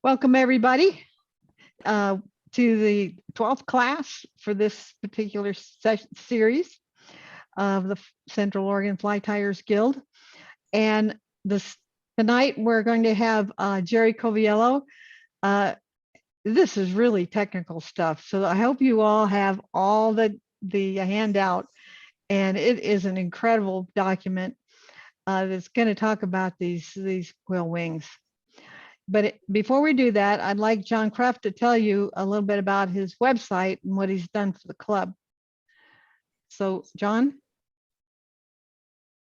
Welcome everybody to the 12th class for this particular series of the Central Oregon Fly Tyers Guild. And tonight we're going to have Jerry Coviello. This is really technical stuff, so I hope you all have all the handout, and it is an incredible document that's going to talk about these quill wings. But before we do that, I'd like John Cruft to tell you a little bit about his website and what he's done for the club. So, John?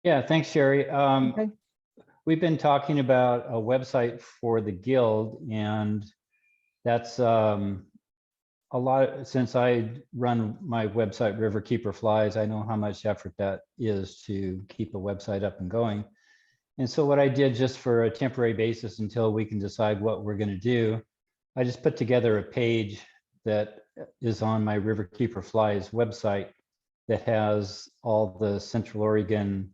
Yeah, thanks, Sherry. Okay. We've been talking about a website for the Guild, and that's a lot. Since I run my website, Riverkeeper Flies, I know how much effort that is to keep a website up and going. And so what I did, just for a temporary basis until we can decide what we're going to do, I just put together a page that is on my Riverkeeper Flies website that has all the Central Oregon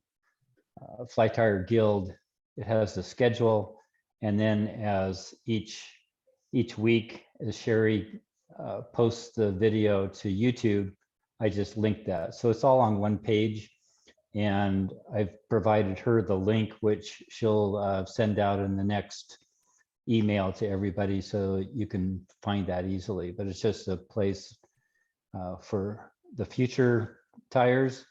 Fly Tyer Guild. It has the schedule, and then as each week, as Sherry posts the video to YouTube, I just link that. So it's all on one page. And I've provided her the link, which she'll send out in the next email to everybody, so you can find that easily. But it's just a place for the future tires,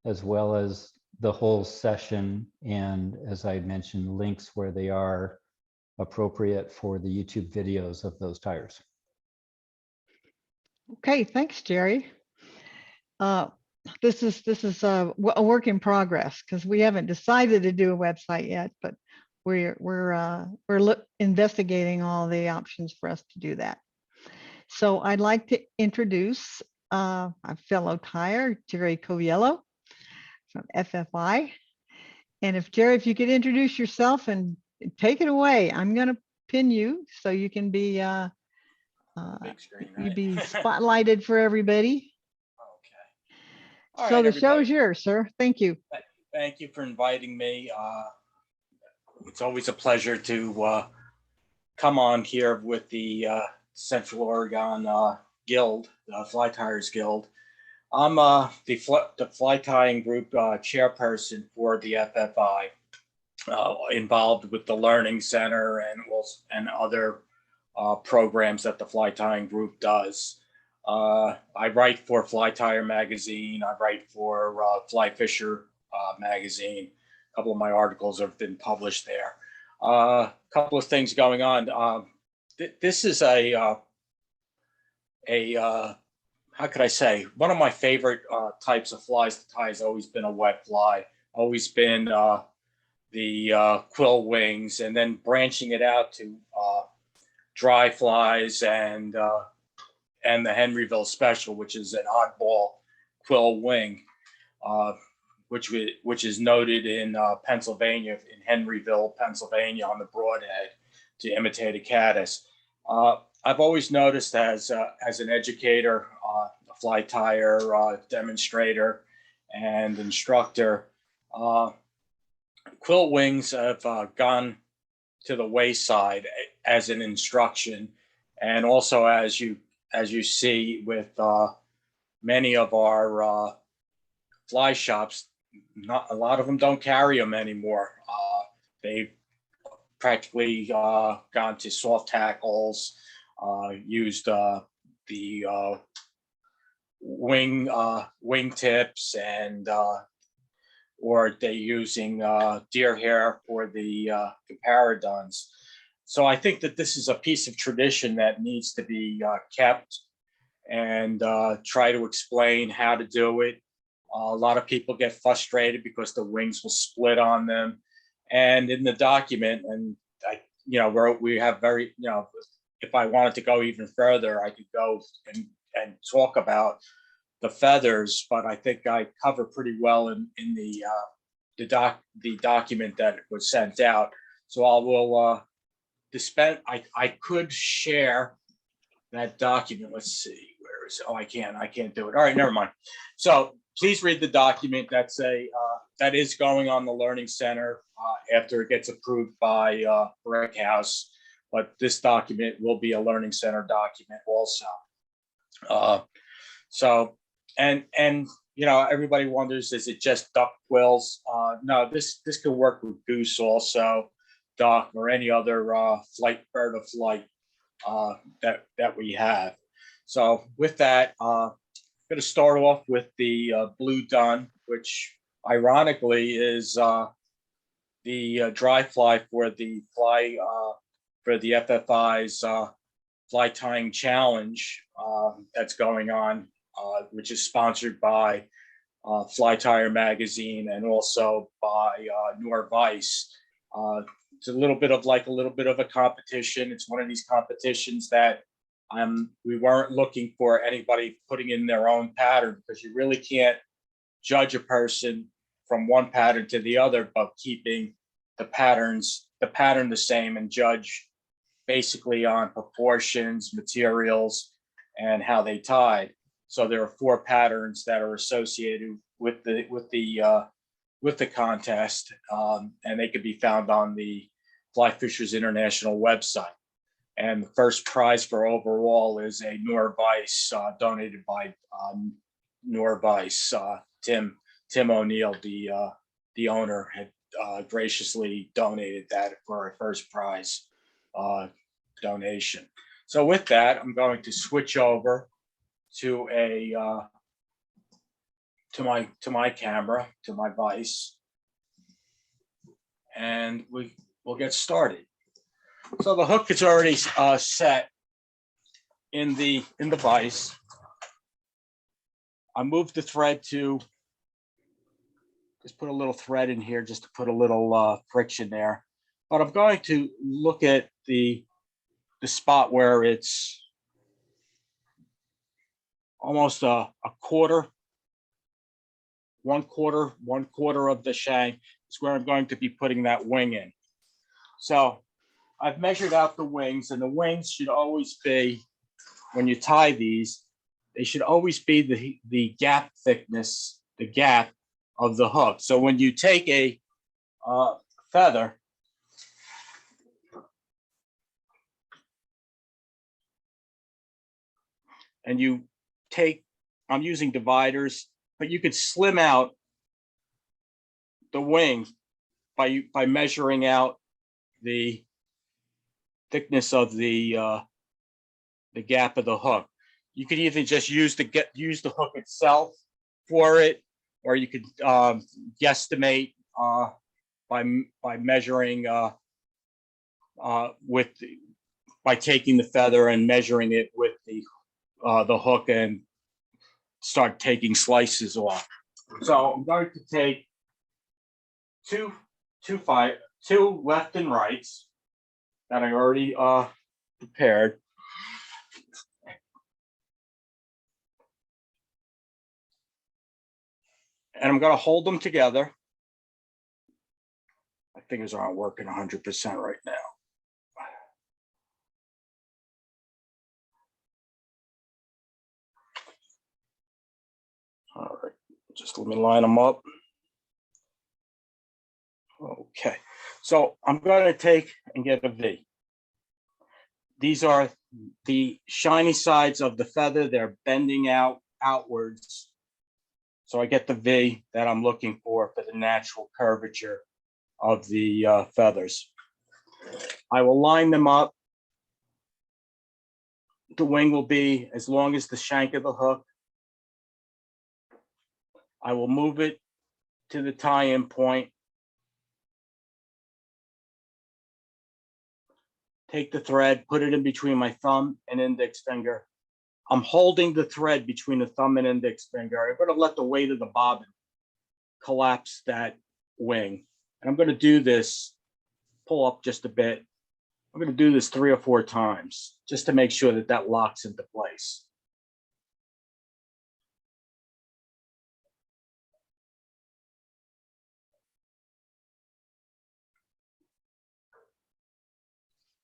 as well as the whole session. And as I mentioned, links where they are appropriate for the YouTube videos of those tires. Okay, thanks, Jerry. This is a work in progress because we haven't decided to do a website yet, but we're investigating all the options for us to do that. So I'd like to introduce a fellow tyer, Jerry Coviello from FFI. And if you could introduce yourself and take it away, I'm going to pin you so you can be big screen, you right? be spotlighted for everybody. All So right, the show is yours, sir. Thank you. Thank you for inviting me. It's always a pleasure to come on here with the Central Oregon Guild, the Fly Tyers Guild. I'm the fly tying group chairperson for the FFI, involved with the Learning Center and other programs that the fly tying group does. I write for Fly Tyer magazine. I write for Fly Fisher magazine. A couple of my articles have been published there. A couple of things going on. This is how could I say, one of my favorite types of flies to tie has always been a wet fly, always been the quill wings, and then branching it out to dry flies and the Henryville Special, which is an oddball quill wing, which is noted in Pennsylvania, in Henryville, Pennsylvania, on the broadhead to imitate a caddis. I've always noticed as an educator, a fly tyer demonstrator, and instructor, quill wings have gone to the wayside as an instruction, and also as you see with many of our fly shops, not a lot of them don't carry them anymore. They've practically gone to soft tackles, used the wing tips, and or they're using deer hair for the comparadons. So I think that this is a piece of tradition that needs to be kept, and try to explain how to do it. A lot of people get frustrated because the wings will split on them. And in the document, and we have very, if I wanted to go even further, I could go and talk about the feathers, but I think I cover pretty well in the document that was sent out. So I will dispense. I could share that document. Let's see, where is it? Oh, I can't do it. All right, never mind. So please read the document. That is going on the Learning Center after it gets approved by Brick House. but this document will be a Learning Center document also. So, and you know, everybody wonders, is it just duck quills? No, this could work with goose also, duck, or any other bird of flight that we have. So with that, I'm going to start off with the blue dun, which ironically is the dry fly for the FFI's fly tying challenge that's going on, which is sponsored by Fly Tyer Magazine and also by Norvice. It's a little bit of a competition. It's one of these competitions that we weren't looking for anybody putting in their own pattern, because you really can't judge a person from one pattern to the other, but keeping the pattern the same, and judge basically on proportions, materials, and how they tied. So there are 4 patterns that are associated with the contest, and they could be found on the Fly Fishers International website. And the first prize for overall is a Norvice donated by Norvice. Tim O'Neill, the owner, had graciously donated that for our first prize donation. So with that, I'm going to switch over to my camera, to my vise, and we'll get started. So the hook is already set in the vise. I moved the thread to just put a little thread in here, just to put a little friction there. But I'm going to look at the spot where it's almost a quarter, one quarter of the shank is where I'm going to be putting that wing in. So I've measured out the wings, and the wings should always be, when you tie these, they should always be the gap thickness, the gap of the hook. So when you take a feather, and you take, I'm using dividers, but you could slim out the wing by measuring out the thickness of the gap of the hook. You could either just use the hook itself for it, or you could guesstimate by measuring by taking the feather and measuring it with the hook and start taking slices off. So I'm going to take two left and rights that I already prepared. And I'm going to hold them together. My fingers aren't working 100% right now. All right, just let me line them up. Okay, so I'm going to take and get a V. These are the shiny sides of the feather. They're bending outwards. So I get the V that I'm looking for the natural curvature of the feathers. I will line them up. The wing will be as long as the shank of the hook. I will move it to the tie-in point. Take the thread, put it in between my thumb and index finger. I'm holding the thread between the thumb and index finger. I'm going to let the weight of the bobbin collapse that wing. And I'm going to do this, pull up just a bit. I'm going to do this 3 or 4 times just to make sure that that locks into place.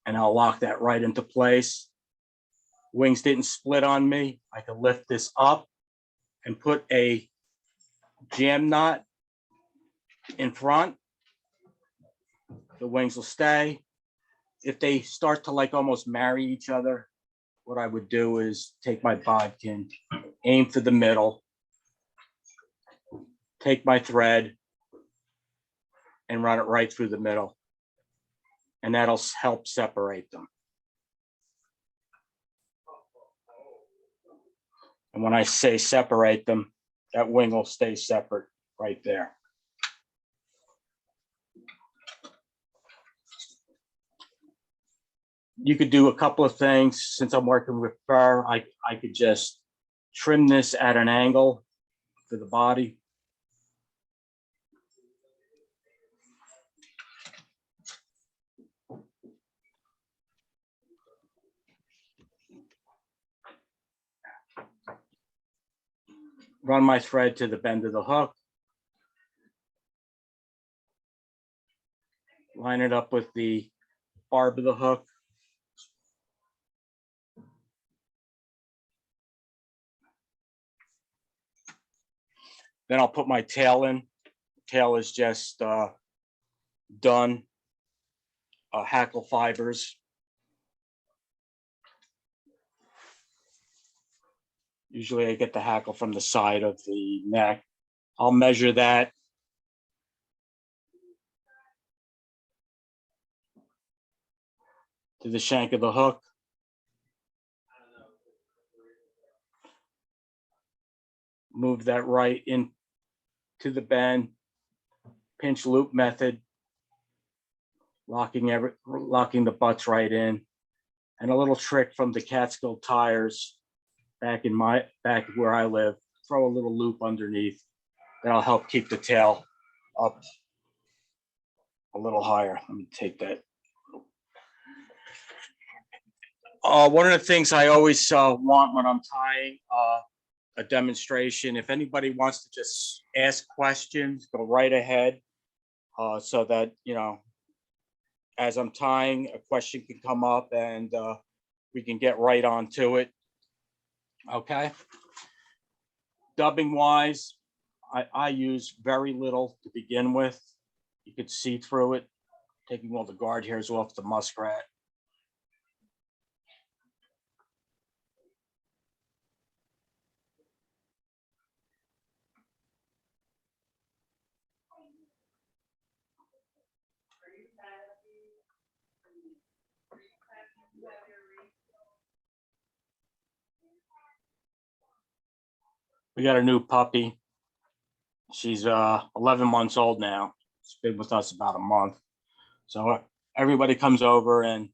And I'll lock that right into place. Wings didn't split on me. I can lift this up and put a jam knot in front. The wings will stay. if they start to like almost marry each other, what I would do is take my bodkin, aim for the middle, take my thread and run it right through the middle. And that'll help separate them. And when I say separate them, that wing will stay separate right there. You could do a couple of things. Since I'm working with fur, I could just trim this at an angle for the body. Run my thread to the bend of the hook. Line it up with the barb of the hook. Then I'll put my tail in. Tail is just done hackle fibers. Usually I get the hackle from the side of the neck. I'll measure that. To the shank of the hook. Move that right in to the bend. Pinch loop method. Locking the butts right in. And a little trick from the Catskill tires back where I live. Throw a little loop underneath. That'll help keep the tail up a little higher. Let me take that. One of the things I always want when I'm tying a demonstration, if anybody wants to just ask questions, go right ahead, so that, you know, as I'm tying, a question can come up and we can get right onto it. Okay. Dubbing wise, I use very little to begin with. You could see through it, taking all the guard hairs off the muskrat. We got a new puppy. She's 11 months old now. She's been with us about a month. So everybody comes over and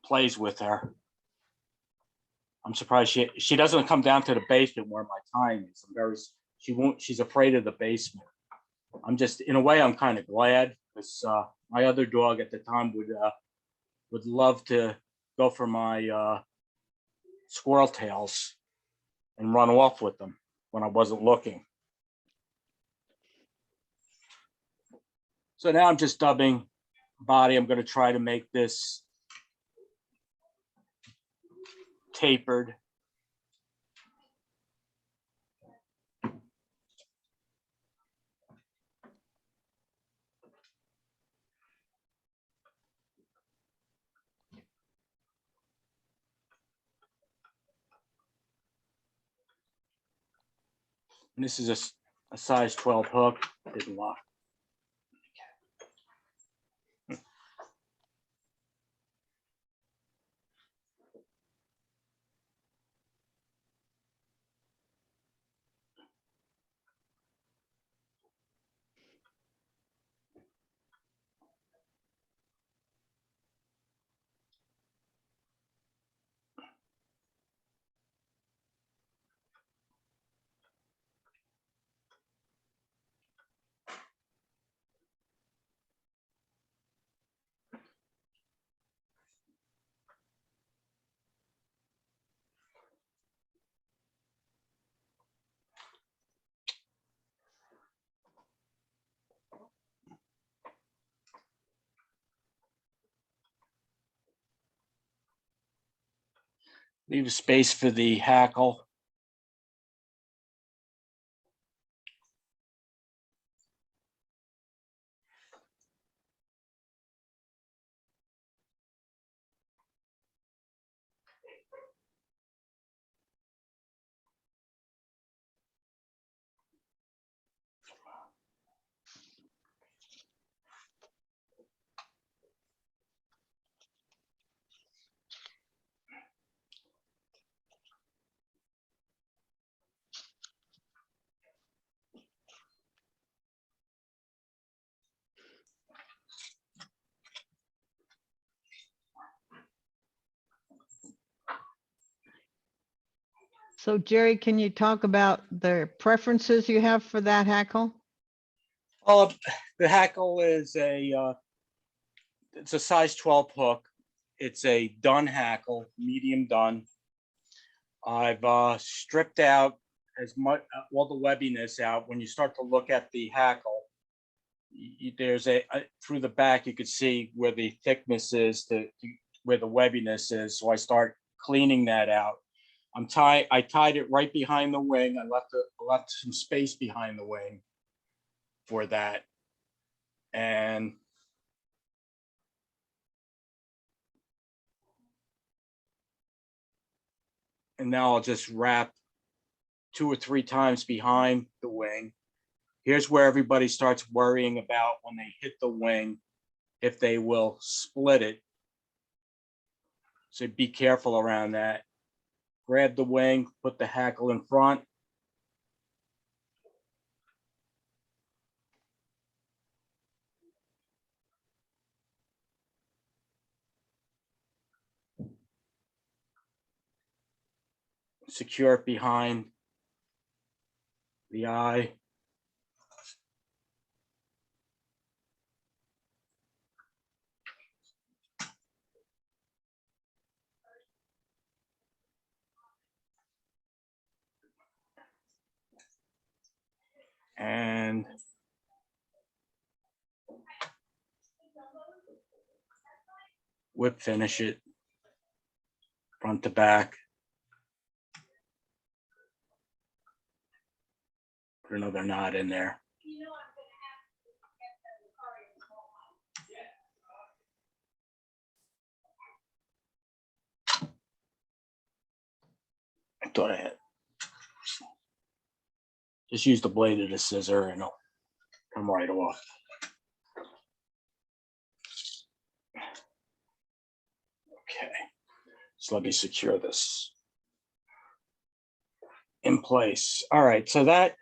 plays with her. I'm surprised she doesn't come down to the basement where my tying is. She's afraid of the basement. I'm just, in a way, I'm kind of glad, because my other dog at the time would love to go for my squirrel tails and run off with them when I wasn't looking. So now I'm just dubbing body. I'm going to try to make this tapered. And this is a size 12 hook. Didn't lock. Leave a space for the hackle. So Jerry, can you talk about the preferences you have for that hackle? The hackle is it's a size 12 hook. It's a dun hackle, medium dun. I've stripped out as much all the webbiness out. When you start to look at the hackle, there's through the back you could see where the thickness is to where the webbiness is. So I start cleaning that out. I tied it right behind the wing. I left some space behind the wing for that. And now I'll just wrap 2 or 3 times behind the wing. Here's where everybody starts worrying about when they hit the wing, if they will split it. So be careful around that. Grab the wing, put the hackle in front. Secure it behind the eye. And whip finish it front to back. Put another knot in there. I thought I had. Just use the blade of the scissor and it'll come right off. Okay, so let me secure this in place. All right, so that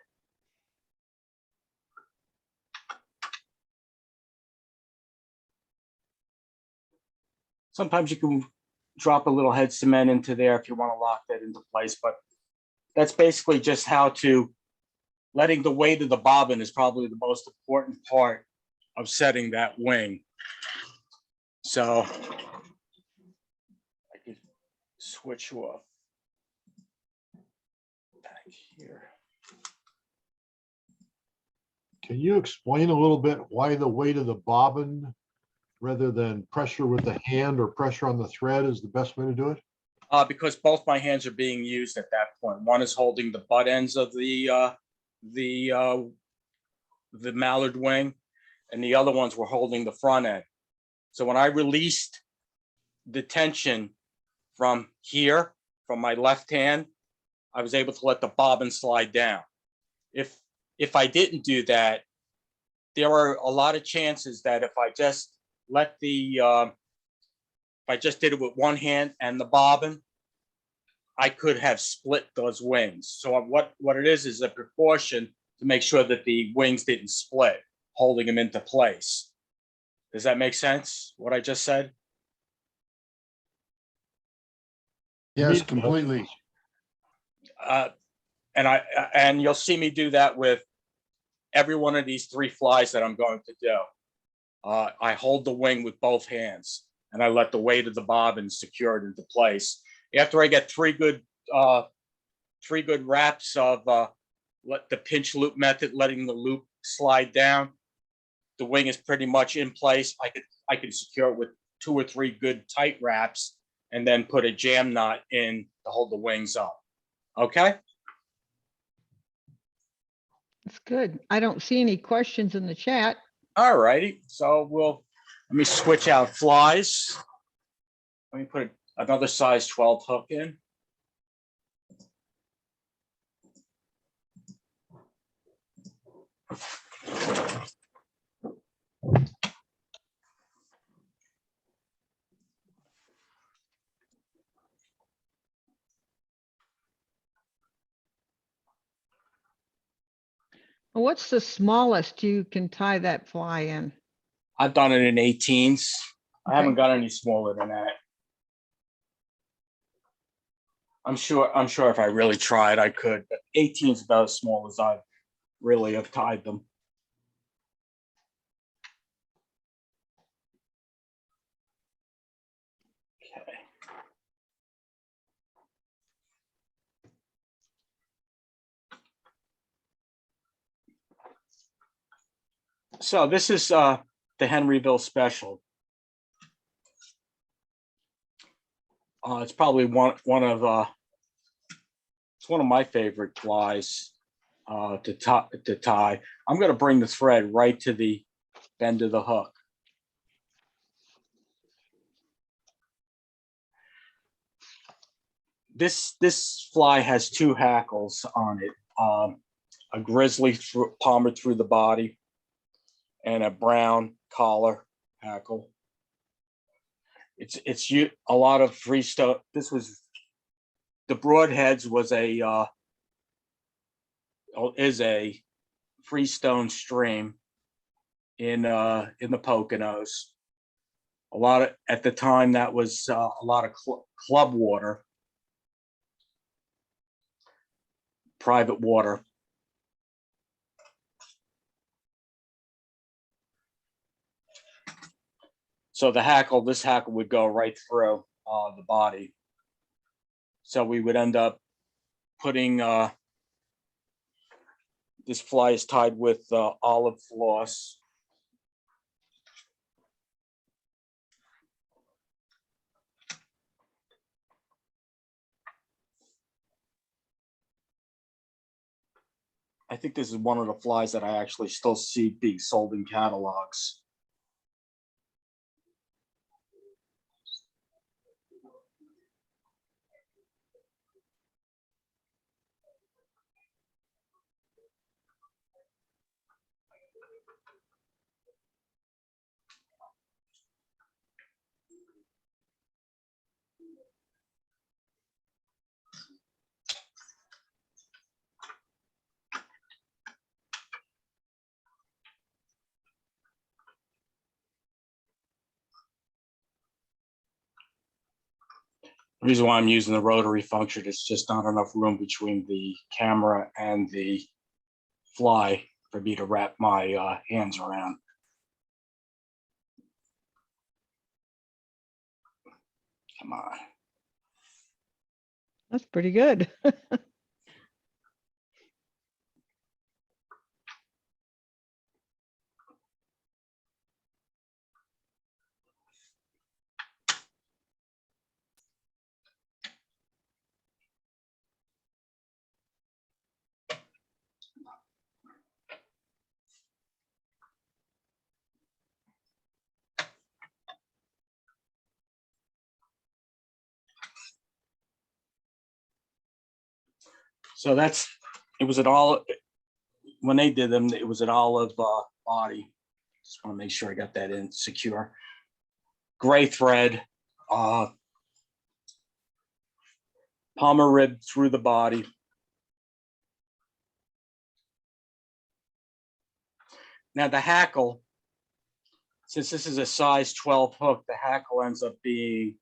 sometimes you can drop a little head cement into there if you want to lock that into place, but that's basically just how to letting the weight of the bobbin is probably the most important part of setting that wing. So I can switch off back here. Can you explain a little bit why the weight of the bobbin rather than pressure with the hand or pressure on the thread is the best way to do it? Because both my hands are being used at that point. One is holding the butt ends of the mallard wing, and the other ones were holding the front end. So when I released the tension from here, from my left hand, I was able to let the bobbin slide down. If I didn't do that, there are a lot of chances that if I just let the if I just did it with one hand and the bobbin, I could have split those wings. So what it is a precaution to make sure that the wings didn't split, holding them into place. Does that make sense, what I just said? Yes, completely. And you'll see me do that with every one of these 3 flies that I'm going to do. I hold the wing with both hands and I let the weight of the bobbin secure it into place. After I get 3 good wraps of let the pinch loop method, letting the loop slide down, the wing is pretty much in place. I can secure it with 2 or 3 good tight wraps and then put a jam knot in to hold the wings up. Okay. That's good. I don't see any questions in the chat. All righty. So let me switch out flies. Let me put another size 12 hook in. What's the smallest you can tie that fly in? I've done it in 18s. I Okay. haven't got any smaller than that. I'm sure if I really tried, I could, but 18 is about as small as I really have tied them. Okay. So this is the Henryville Special. It's probably one of it's one of my favorite flies to tie. I'm going to bring the thread right to the bend of the hook. This fly has two hackles on it, a grizzly palmer through the body and a brown collar hackle. It's a lot of freestone. This was the Broadheads was is a freestone stream in the Poconos. A lot of at the time that was a lot of club water, private water. So this hackle would go right through the body. So we would end up putting this fly is tied with olive floss. I think this is one of the flies that I actually still see being sold in catalogs. The reason why I'm using the rotary function is just not enough room between the camera and the fly for me to wrap my hands around. Come on. That's pretty good. So it was an olive, when they did them, it was an olive body. Just want to make sure I got that in secure. Gray thread, palmer rib through the body. Now the hackle, since this is a size 12 hook, the hackle ends up being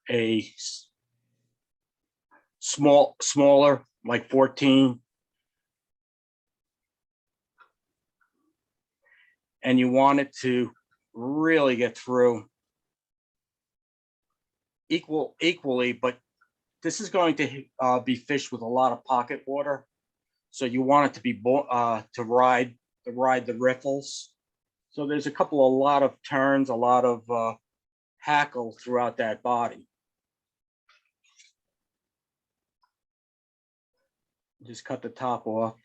a smaller, like 14. And you want it to really get through equally, but this is going to be fished with a lot of pocket water. So you want it to be to ride the riffles. So there's a lot of turns, a lot of hackle throughout that body. Just cut the top off.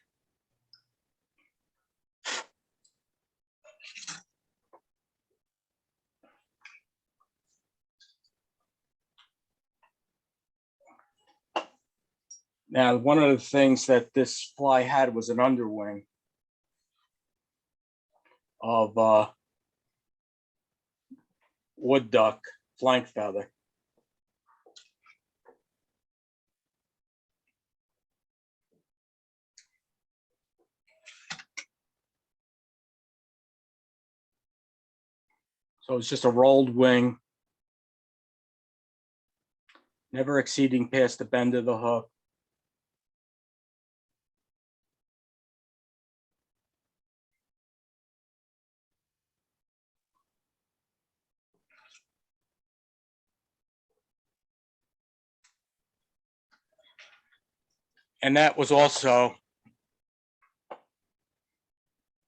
Now, one of the things that this fly had was an underwing of wood duck flank feather. So it's just a rolled wing. never exceeding past the bend of the hook. And that was also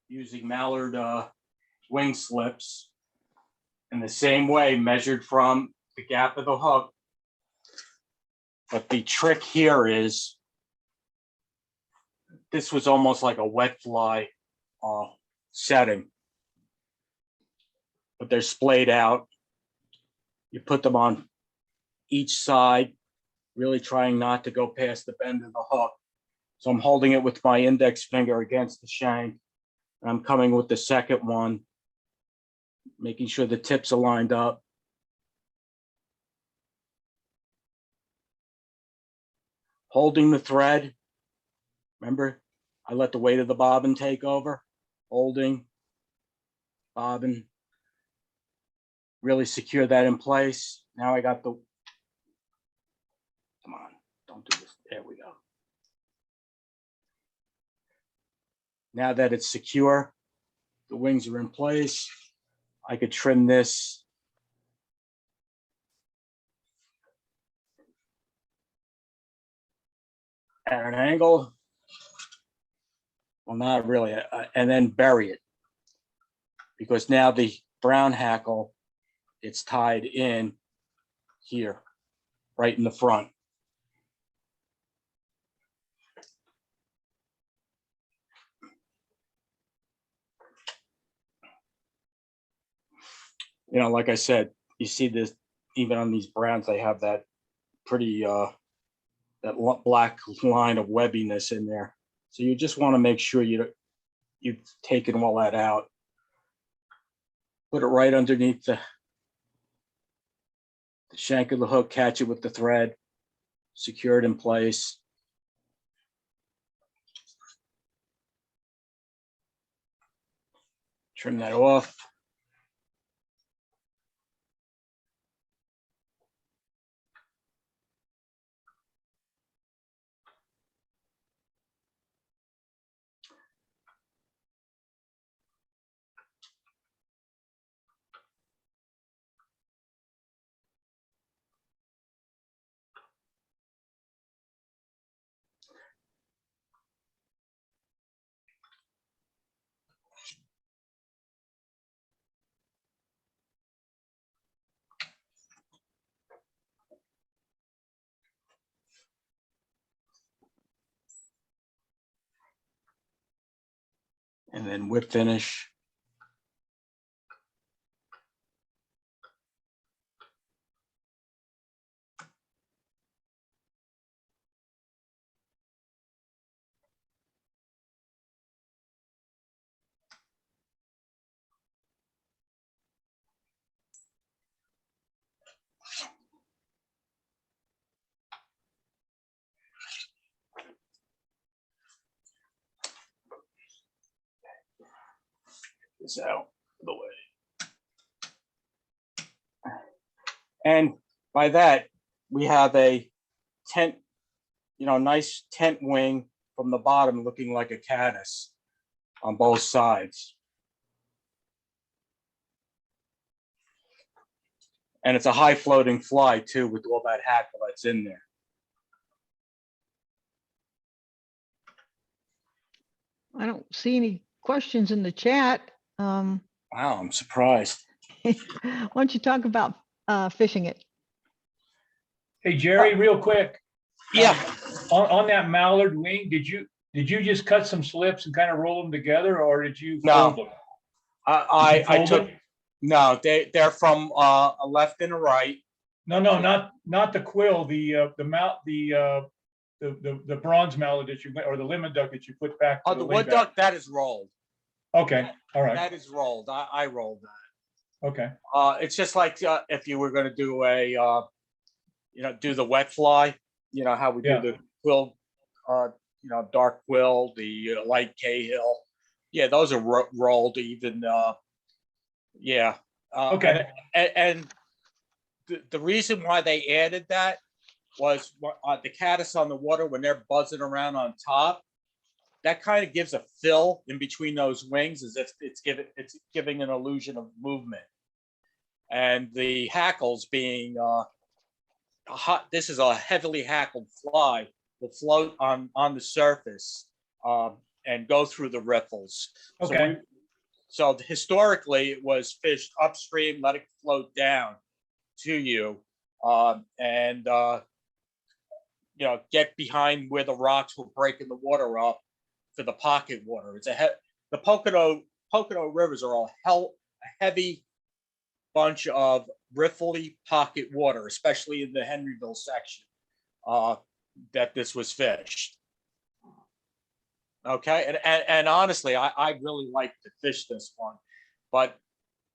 using mallard wing slips in the same way, measured from the gap of the hook. But the trick here is, this was almost like a wet fly setting, but they're splayed out. You put them on each side, really trying not to go past the bend of the hook. So I'm holding it with my index finger against the shank. And I'm coming with the second one, making sure the tips are lined up. Holding the thread. Remember, I let the weight of the bobbin take over. Holding, bobbin. Really secure that in place. Now I got the, come on, don't do this. There we go. Now that it's secure, the wings are in place, I could trim this at an angle. Well, not really, and then bury it. Because now the brown hackle, it's tied in here, right in the front. You know, like I said, you see this, even on these browns, they have that pretty, that black line of webbiness in there. So you just want to make sure you've taken all that out. Put it right underneath the shank of the hook, catch it with the thread, secure it in place. Trim that off. And then whip finish. This out of the way. And by that, we have a tent, you know, nice tent wing from the bottom looking like a caddis on both sides. And it's a high floating fly too, with all that hackle that's in there. I don't see any questions in the chat. Wow, I'm surprised. Why don't you talk about fishing it? Hey, Jerry, real quick. Yeah. On that mallard wing, did you just cut some slips and kind of roll them together, or did you No. fold them? I Fold took, it? no, they're from a left and a right. No, not the quill, the bronze mallard that you, or the lemon duck that you put back. Oh, to the way wood back. duck, that is rolled. Okay, all right, That is rolled. I rolled that. okay, It's just like if you were going to do a, you know, do the wet fly, you know, how we Yeah. do the quill, you know, dark quill, the light Cahill. Yeah, those are rolled even. Yeah. okay. And the reason why they added that was the caddis on the water when they're buzzing around on top. That kind of gives a fill in between those wings, as if it's giving an illusion of movement. And the hackles being this is a heavily hackled fly, will float on the surface and go through the riffles. Okay. So historically, it was fished upstream, let it float down to you, and get behind where the rocks were breaking the water up for the pocket water. It's the Pocono rivers are a heavy bunch of riffly pocket water, especially in the Henryville section, that this was fished. Okay, and honestly, I really like to fish this one, but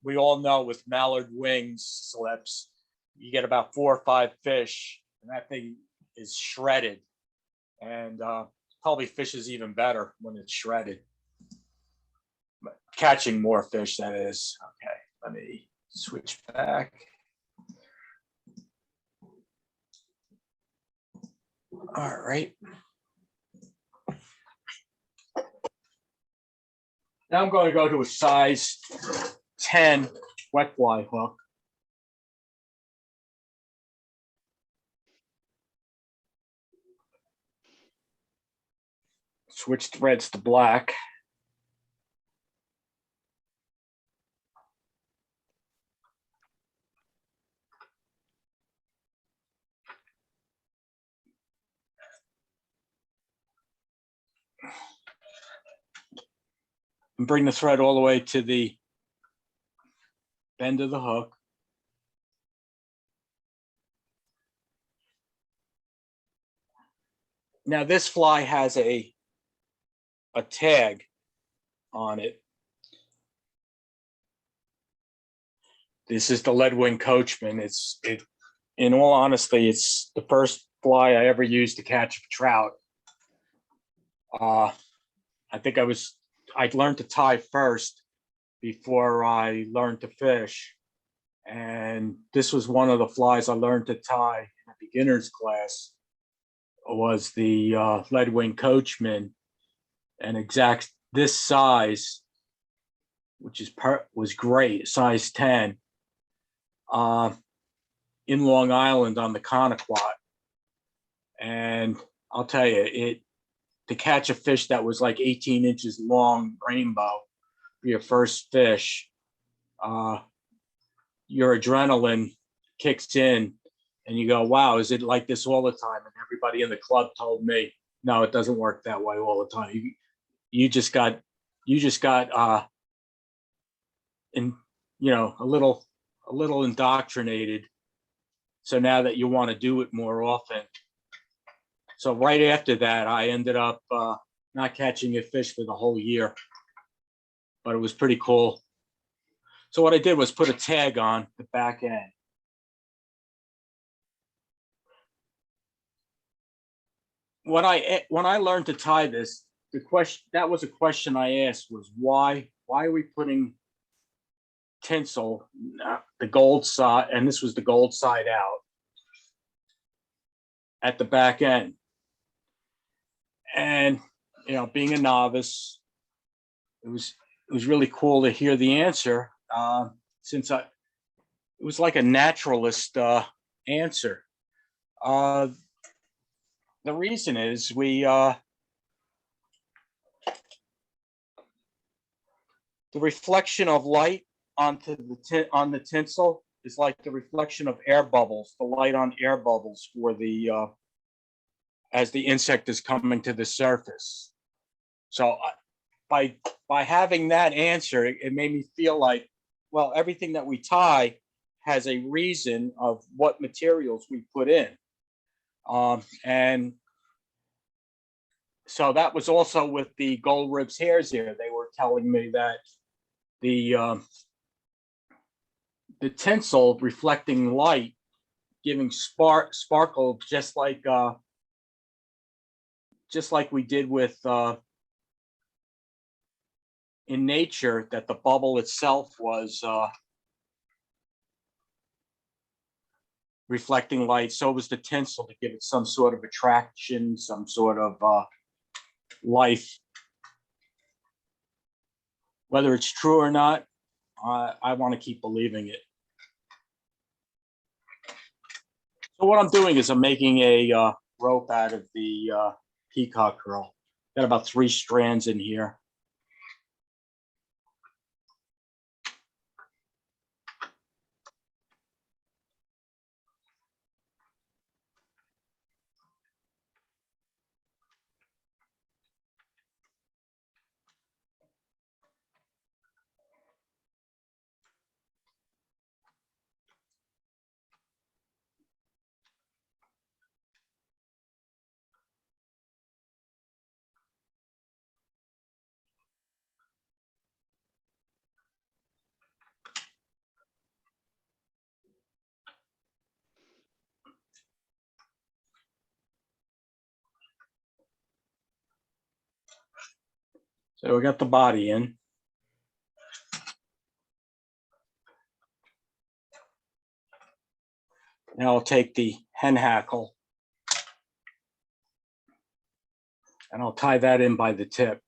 we all know with mallard wings slips, you get about 4 or 5 fish, and that thing is shredded, and probably fishes even better when it's shredded. But catching more fish, that is. Okay, let me switch back. All right. Now I'm going to go to a size 10 wet fly hook. Switch threads to black. And bring the thread all the way to the bend of the hook. Now this fly has a tag on it. This is the Wing Coachman. In all honesty, it's the first fly I ever used to catch a trout. I think I'd learned to tie first before I learned to fish. And this was one of the flies I learned to tie in a beginner's class, was the Wing Coachman, and exact this size, which was great, size 10, in Long Island on the Conequat. And I'll tell you, to catch a fish that was like 18 inches long, rainbow, for your first fish, your adrenaline kicks in and you go, wow, is it like this all the time? And everybody in the club told me, no, it doesn't work that way all the time. You just got a little indoctrinated. So now that you want to do it more often. So right after that, I ended up not catching a fish for the whole year, but it was pretty cool. So what I did was put a tag on the back end. When I learned to tie this, that was a question I asked, was why are we putting tinsel, the gold side, and this was the gold side out at the back end? And being a novice, it was really cool to hear the answer, since it was like a naturalist answer. The reason is the reflection of light on the tinsel is like the reflection of air bubbles, the light on air bubbles for the as the insect is coming to the surface. So by having that answer, it made me feel like, well, everything that we tie has a reason of what materials we put in. And so that was also with the gold ribs hairs here. They were telling me that the tinsel reflecting light, giving sparkle, just like we did with in nature, that the bubble itself was reflecting light. So was the tinsel to give it some sort of attraction, some sort of life. Whether it's true or not, I want to keep believing it. So what I'm doing is I'm making a rope out of the peacock curl. Got about 3 strands in here. So we got the body in. Now I'll take the hen hackle and I'll tie that in by the tip.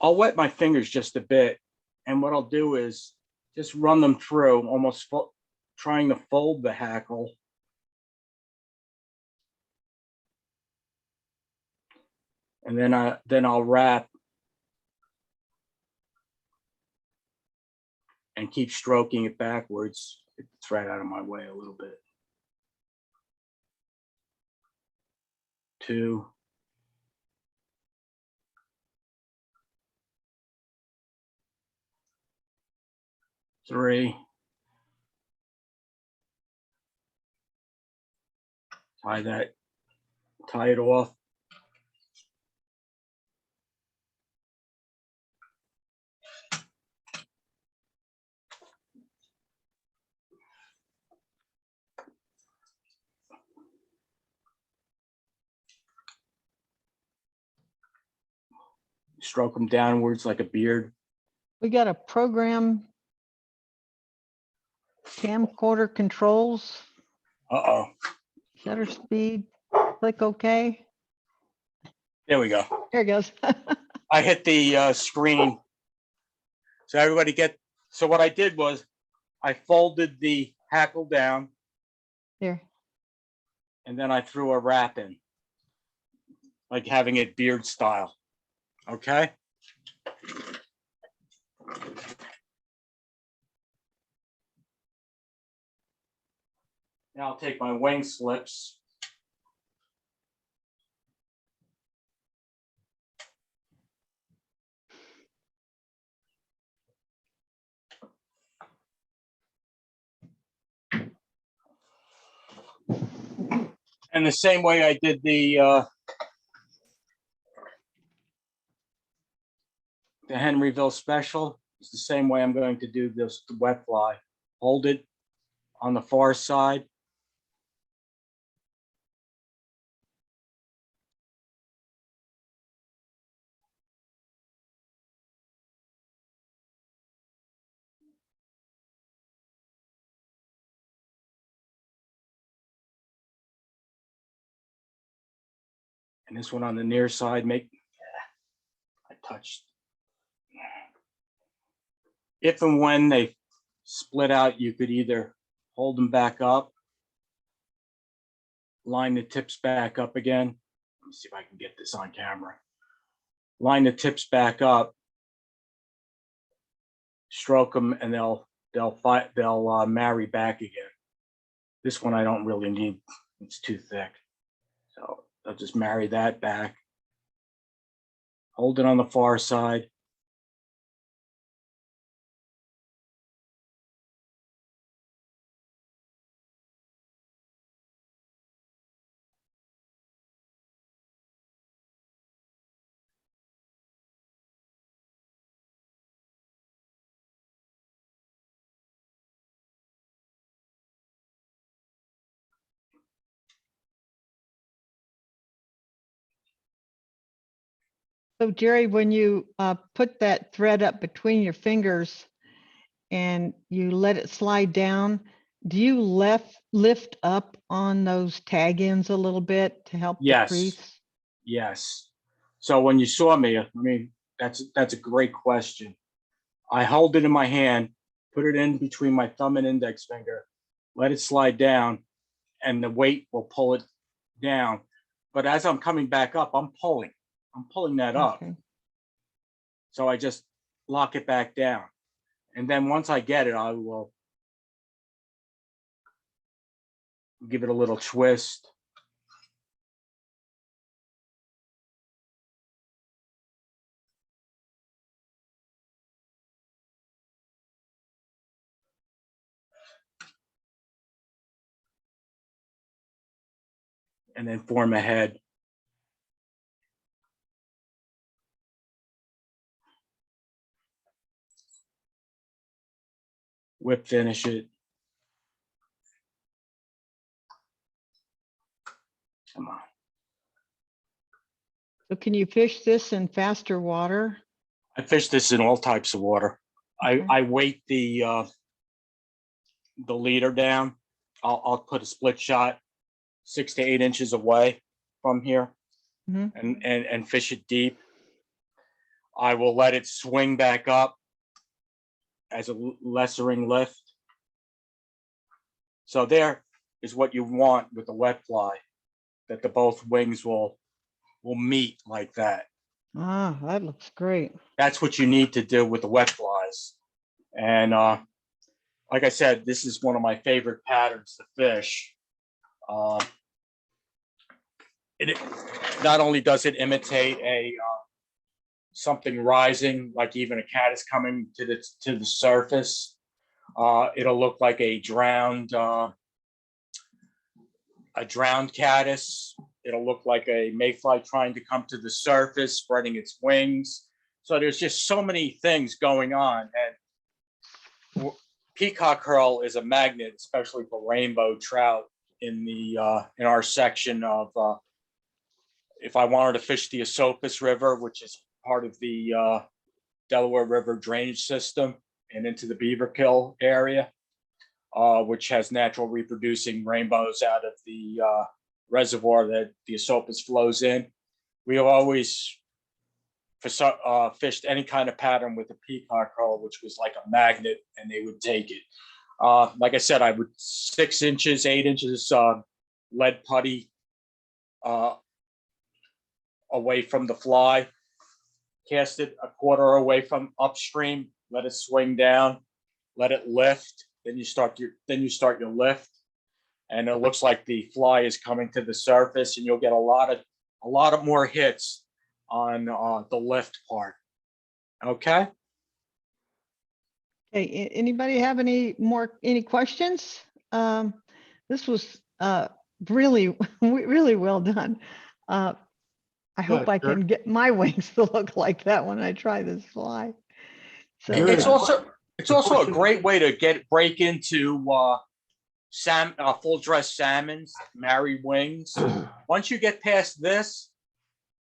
I'll wet my fingers just a bit, and what I'll do is just run them through, almost trying to fold the hackle. And then I'll wrap and keep stroking it backwards. Get the thread out of my way a little bit. 2. 3. Tie it off. Stroke them downwards like a beard. We got a program camcorder controls, Uh-oh. shutter speed, click OK. There we go. There it goes. I hit the screen. So everybody so what I did was I folded the hackle down Here. and then I threw a wrap in, like having it beard style. Okay. Now I'll take my wing slips. And the same way I did the Henryville Special, it's the same way I'm going to do this, the wet fly. Hold it on the far side. And this one on the near side, I touched. If and when they split out, you could either hold them back up, line the tips back up again. Let me see if I can get this on camera. Line the tips back up, stroke them, and they'll marry back again. This one I don't really need; it's too thick. So I'll just marry that back. Hold it on the far side. So Jerry, when you put that thread up between your fingers and you let it slide down, do you lift up on those tag ends a little bit to help the Yes. crease? Yes. So when you saw me, I mean, that's a great question. I hold it in my hand, put it in between my thumb and index finger, let it slide down, and the weight will pull it down. But as I'm coming back up, I'm pulling that up. Okay. So I just lock it back down. And then once I get it, I will give it a little twist. And then form a head. Whip finish it. Come on. So can you fish this in faster water? I fish this in all types of water. Okay. I weight the leader down. I'll put a split shot 6 to 8 inches away from here, Mhm. and fish it deep. I will let it swing back up as a lessering lift. So there is what you want with the wet fly, that the both wings will meet like that. Ah, that looks great. That's what you need to do with the wet flies. And like I said, this is one of my favorite patterns to fish. It not only does it imitate a something rising, like even a cat is coming to the surface. It'll look like a drowned caddis. It'll look like a mayfly trying to come to the surface, spreading its wings. So there's just so many things going on. And peacock herl is a magnet, especially for rainbow trout in our section of, if I wanted to fish the Esopus River, which is part of the Delaware River drainage system, and into the Beaverkill area, which has natural reproducing rainbows out of the reservoir that the Esopus flows in. We have always fished any kind of pattern with a peacock herl, which was like a magnet, and they would take it. Like I said, I would 6 inches, 8 inches lead putty away from the fly, cast it a quarter away from upstream, let it swing down, let it lift. Then you start your lift, and it looks like the fly is coming to the surface, and you'll get a lot of more hits on the lift part. Okay. Okay, anybody have any questions? This was really, really well done. I hope I can get my wings to look like that when I try this fly. So It's also a great way to break into full dress salmons, married wings. Once you get past this,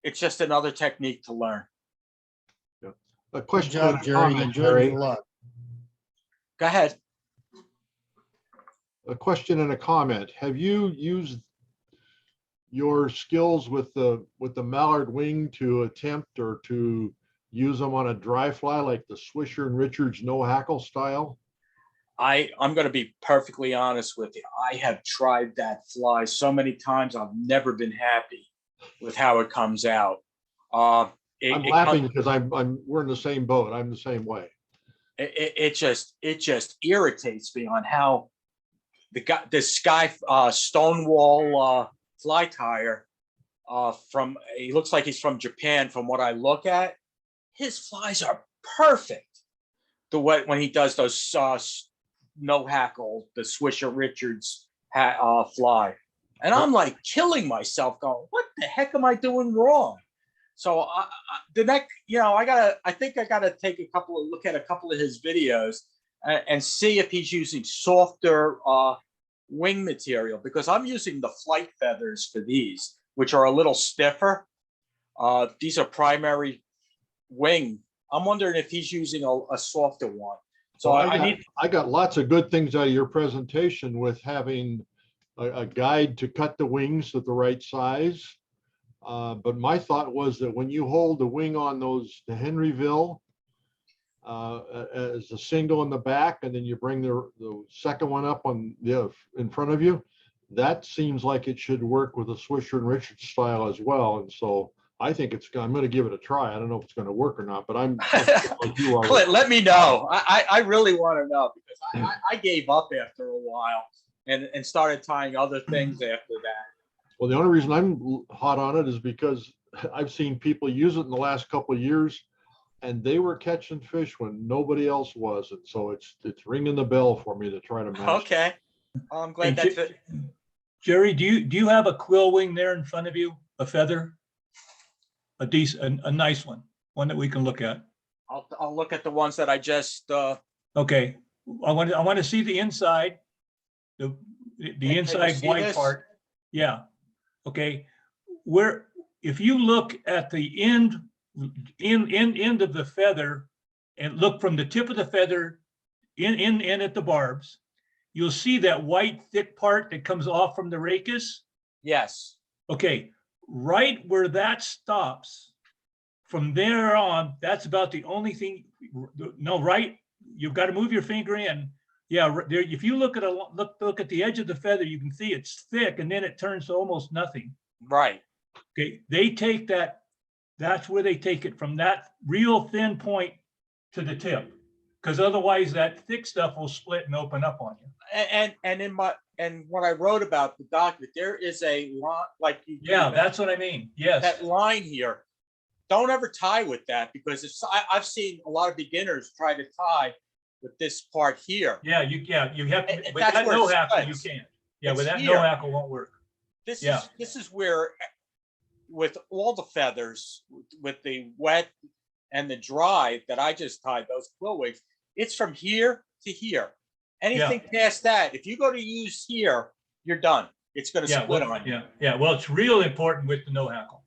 it's just another technique to learn. A Good question, job, and a Jerry. comment, Enjoyed Jerry. it a lot. Go ahead. A question and a comment. Have you used your skills with the mallard wing to attempt or to use them on a dry fly like the Swisher and Richards no hackle style? I'm going to be perfectly honest with you. I have tried that fly so many times. I've never been happy with how it comes out. I'm laughing because we're in the same boat. I'm the same way. It just irritates me on how this Sky Stonewall fly tire he looks like he's from Japan. From what I look at, his flies are perfect. When he does those no hackle, the Swisher Richards fly, and I'm like killing myself, going, "What the heck am I doing wrong?" So the next, I think I gotta take look at a couple of his videos and see if he's using softer wing material, because I'm using the flight feathers for these, which are a little stiffer. These are primary wing. I'm wondering if he's using a softer one. So Well, I need, I got lots of good things out of your presentation with having a guide to cut the wings at the right size. But my thought was that when you hold the wing on the Henryville as a single in the back, and then you bring the second one up in front of you, that seems like it should work with a Swisher and Richards style as well. And so I think I'm going to give it a try. I don't know if it's going to work or not, but I'm like you are. Clint, let me know. I really want to know, because I gave up after a while and started tying other things after that. Well, the only reason I'm hot on it is because I've seen people use it in the last couple of years, and they were catching fish when nobody else was. And so it's ringing the bell for me to try to master. Okay. I'm glad Hey, that's it. Jerry, do you have a quill wing there in front of you? A feather? A decent, a nice one that we can look at. I'll look at the ones that I just, Okay, I want to see the inside, the Can you inside see white this? part. Yeah. Okay. If you look at the end of the feather and look from the tip of the feather in at the barbs, you'll see that white thick part that comes off from the rachis. yes. Okay, right where that stops, from there on, that's about the only thing. No, right? You've got to move your finger in. Yeah, there. If you look at the edge of the feather, you can see it's thick, and then it turns to almost nothing. Right. Okay, they take that. That's where they take it, from that real thin point to the tip, because otherwise that thick stuff will split and open up on you. And when I wrote about the document, there is a line, like you. Yeah, that's what I mean. Yes. That line here. Don't ever tie with that, because I've seen a lot of beginners try to tie with this part here. Yeah, you have to. With That's that where no it hackle, you splits. can't. Yeah, It's with that here. no hackle won't work. This Yeah. is where, with all the feathers, with the wet and the dry that I just tied, those quill wings, it's from here to here. Anything past that, if you go to use here, you're done. It's going to Yeah, split well, on you. yeah. Well, it's real important with the no hackle.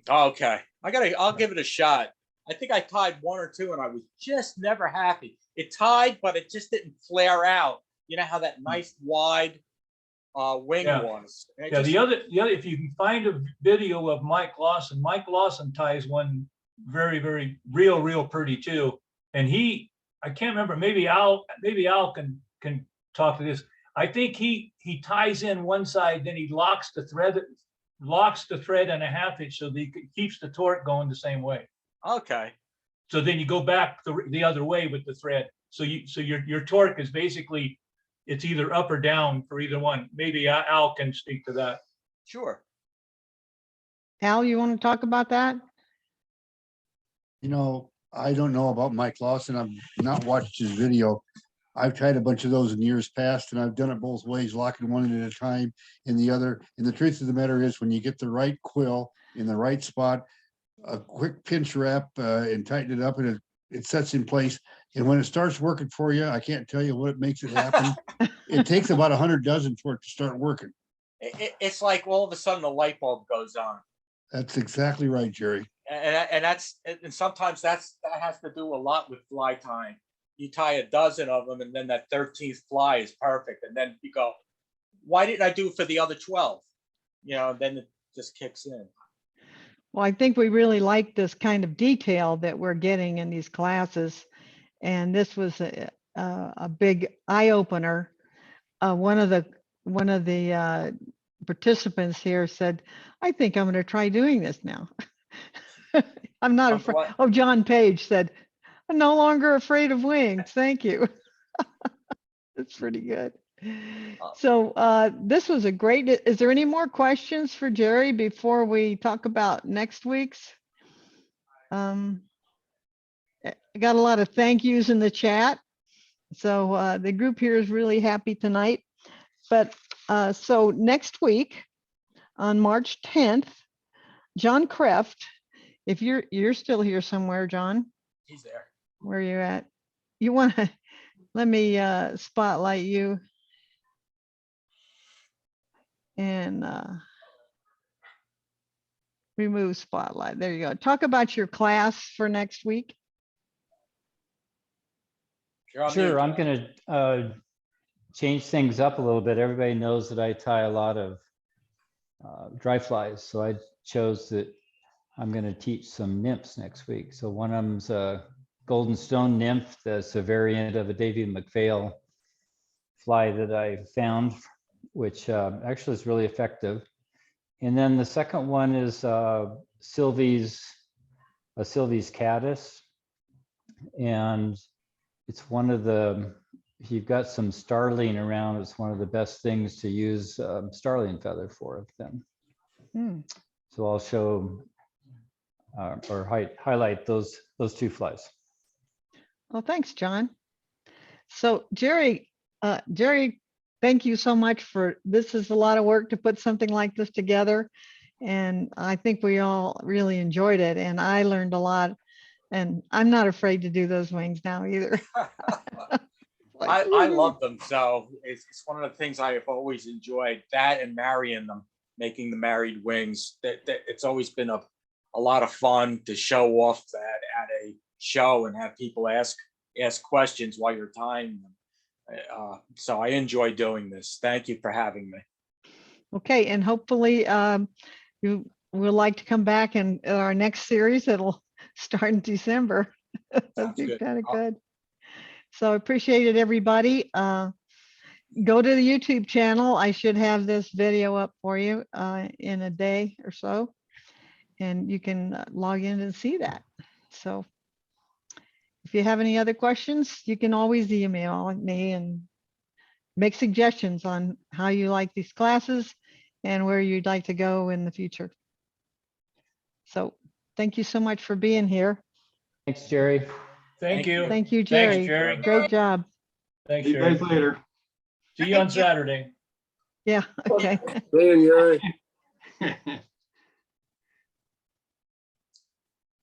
Okay. I'll give it a shot. I think I tied one or two and I was just never happy. It tied, but it just didn't flare out. You know how that nice wide wing Yeah. was. Yeah, the other, if you can find a video of Mike Lawson ties one very, very real pretty too. And I can't remember, maybe Al can talk to this. I think he ties in one side, then he locks the thread and a half inch, so that he keeps the torque going the same way. Okay. So then you go back the other way with the thread. So your torque is basically, it's either up or down for either one. Maybe Al can speak to that. Sure. Al, you want to talk about that? You know, I don't know about Mike Lawson. I've not watched his video. I've tried a bunch of those in years past, and I've done it both ways, locking one at a time in the other. And the truth of the matter is, when you get the right quill in the right spot, a quick pinch wrap and tighten it up, and it sets in place. And when it starts working for you, I can't tell you what makes it happen. It takes about 100 dozen for it to start working. It's like all of a sudden the light bulb goes on. That's exactly right, Jerry. And sometimes that has to do a lot with fly tying. You tie a dozen of them, and then that 13th fly is perfect. And then you go, why didn't I do it for the other 12? You know, then it just kicks in. Well, I think we really like this kind of detail that we're getting in these classes. And this was a big eye opener. One of the participants here said, I think I'm going to try doing this now. I'm not afraid. Oh, John Page said, I'm no longer afraid of wings. Thank you. That's pretty good. So this was a great, is there any more questions for Jerry before we talk about next week's? I got a lot of thank yous in the chat. So the group here is really happy tonight. But so next week on March 10th, John Kreft, if you're still here somewhere, John. He's there. Where are you at? You want to, let me spotlight you. And Remove spotlight. There you go. Talk about your class for next week. You're on Sure, mute. I'm gonna change things up a little bit. Everybody knows that I tie a lot of dry flies, so I chose that I'm gonna teach some nymphs next week. So one of them's a golden stone nymph that's a variant of a Davy McPhail fly that I found, which actually is really effective. And then the second one is Sylvie's caddis. And it's one of the, if you've got some starling around, it's one of the best things to use starling feather for them. Hmm. So I'll show or highlight those two flies. Well, thanks, John. So Jerry, thank you so much for, this is a lot of work to put something like this together. And I think we all really enjoyed it, and I learned a lot, and I'm not afraid to do those wings now either. I love them. So it's one of the things I have always enjoyed, that and marrying them, making the married wings. That it's always been a lot of fun to show off that at a show and have people ask questions while you're tying them. So I enjoy doing this. Thank you for having me. Okay, and hopefully you will like to come back and our next series, it'll start in December. That'd Sounds be good. kind of good. So appreciate it, everybody. Go to the YouTube channel. I should have this video up for you in a day or so, and you can log in and see that. So if you have any other questions, you can always email me and make suggestions on how you like these classes and where you'd like to go in the future. So thank you so much for being here. Thanks, Jerry. Thank you. Thank you, Thanks, Jerry. Jerry. Great job. Thanks, See you Jerry. guys later. See you on Saturday. Yeah, okay. See you, Jerry.